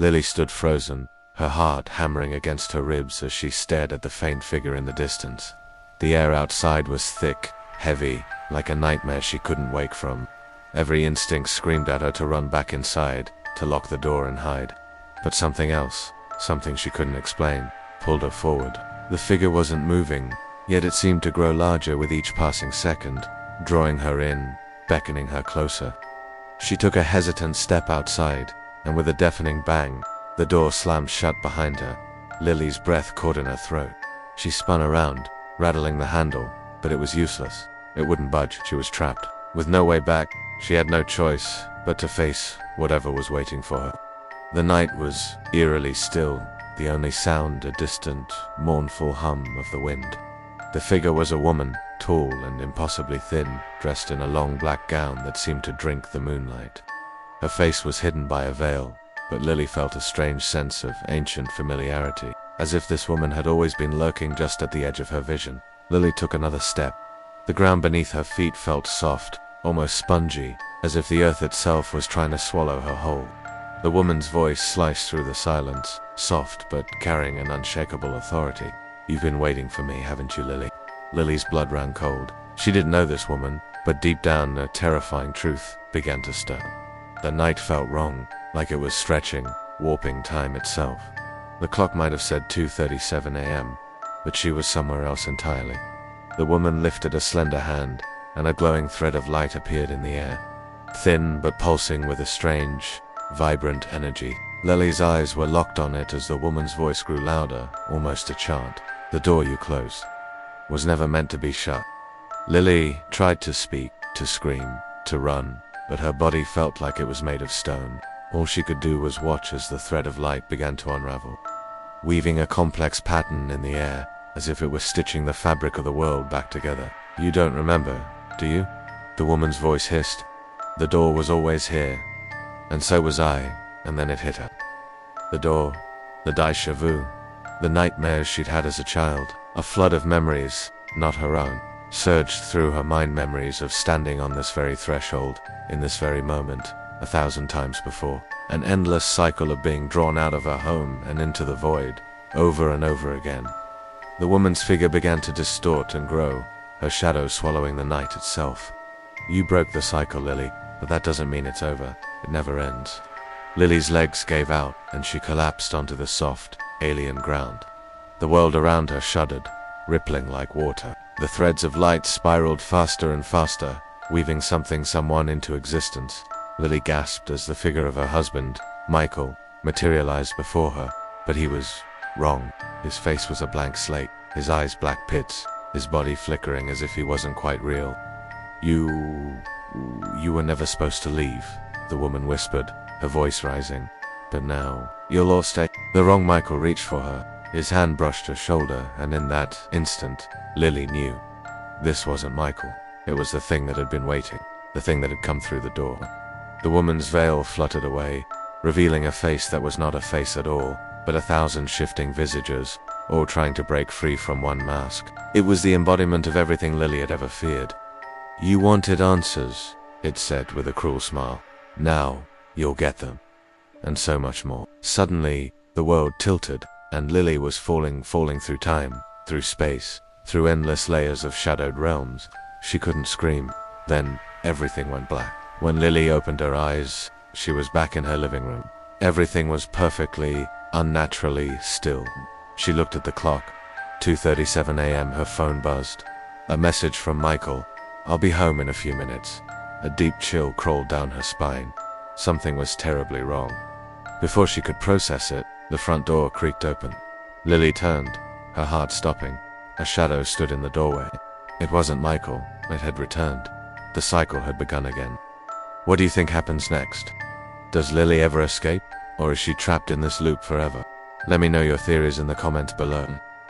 Lily stood frozen, her heart hammering against her ribs as she stared at the faint figure in the distance. The air outside was thick, heavy, like a nightmare she couldn't wake from. Every instinct screamed at her to run back inside, to lock the door and hide. But something else, something she couldn't explain, pulled her forward. The figure wasn't moving, yet it seemed to grow larger with each passing second, drawing her in, beckoning her closer. She took a hesitant step outside, and with a deafening bang, the door slammed shut behind her. Lily's breath caught in her throat. She spun around, rattling the handle, but it was useless. It wouldn't budge. She was trapped. With no way back, she had no choice but to face whatever was waiting for her. The night was eerily still, the only sound a distant, mournful hum of the wind. The figure was a woman, tall and impossibly thin, dressed in a long black gown that seemed to drink the moonlight. Her face was hidden by a veil, but Lily felt a strange sense of ancient familiarity, as if this woman had always been lurking just at the edge of her vision. Lily took another step. The ground beneath her feet felt soft, almost spongy, as if the earth itself was trying to swallow her whole. The woman's voice sliced through the silence, soft but carrying an unshakable authority. "You've been waiting for me, haven't you, Lily?" Lily's blood ran cold. She didn't know this woman, but deep down a terrifying truth began to stir. The night felt wrong, like it was stretching, warping time itself. The clock might have said 2:37 a.m., but she was somewhere else entirely. The woman lifted a slender hand, and a glowing thread of light appeared in the air, thin but pulsing with a strange, vibrant energy. Lily's eyes were locked on it as the woman's voice grew louder, almost a chant. "The door you closed was never meant to be shut." Lily tried to speak, to scream, to run, but her body felt like it was made of stone. All she could do was watch as the thread of light began to unravel, weaving a complex pattern in the air, as if it was stitching the fabric of the world back together. "You don't remember, do you?" the woman's voice hissed. "The door was always here, and so was I," and then it hit her. The door, the déjà vu, the nightmares she'd had as a child, a flood of memories, not her own, surged through her mind, memories of standing on this very threshold, in this very moment, 1,000 times before. An endless cycle of being drawn out of her home and into the void, over and over again. The woman's figure began to distort and grow, her shadow swallowing the night itself. "You broke the cycle, Lily, but that doesn't mean it's over. It never ends." Lily's legs gave out, and she collapsed onto the soft, alien ground. The world around her shuddered, rippling like water. The threads of light spiraled faster and faster, weaving someone into existence. Lily gasped as the figure of her husband, Michael, materialized before her, but he was wrong. His face was a blank slate, his eyes black pits, his body flickering as if he wasn't quite real. You were never supposed to leave," the woman whispered, her voice rising. "But now, you'll all stay." The wrong Michael reached for her. His hand brushed her shoulder, and in that instant, Lily knew. This wasn't Michael. It was the thing that had been waiting, the thing that had come through the door. The woman's veil fluttered away, revealing a face that was not a face at all, but 1,000 shifting visages, all trying to break free from one mask. It was the embodiment of everything Lily had ever feared. "You wanted answers," it said with a cruel smile. "Now, you'll get them." And so much more. Suddenly, the world tilted, and Lily was falling through time, through space, through endless layers of shadowed realms. She couldn't scream. Then, everything went black. When Lily opened her eyes, she was back in her living room. Everything was perfectly, unnaturally still. She looked at the clock. 2:37 a.m. Her phone buzzed. A message from Michael. "I'll be home in a few minutes." A deep chill crawled down her spine. Something was terribly wrong. Before she could process it, the front door creaked open. Lily turned, her heart stopping. A shadow stood in the doorway. It wasn't Michael. It had returned. The cycle had begun again. What do you think happens next? Does Lily ever escape, or is she trapped in this loop forever? Let me know your theories in the comments below.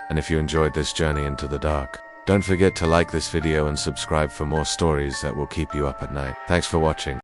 And if you enjoyed this journey into the dark, don't forget to like this video and subscribe for more stories that will keep you up at night. Thanks for watching.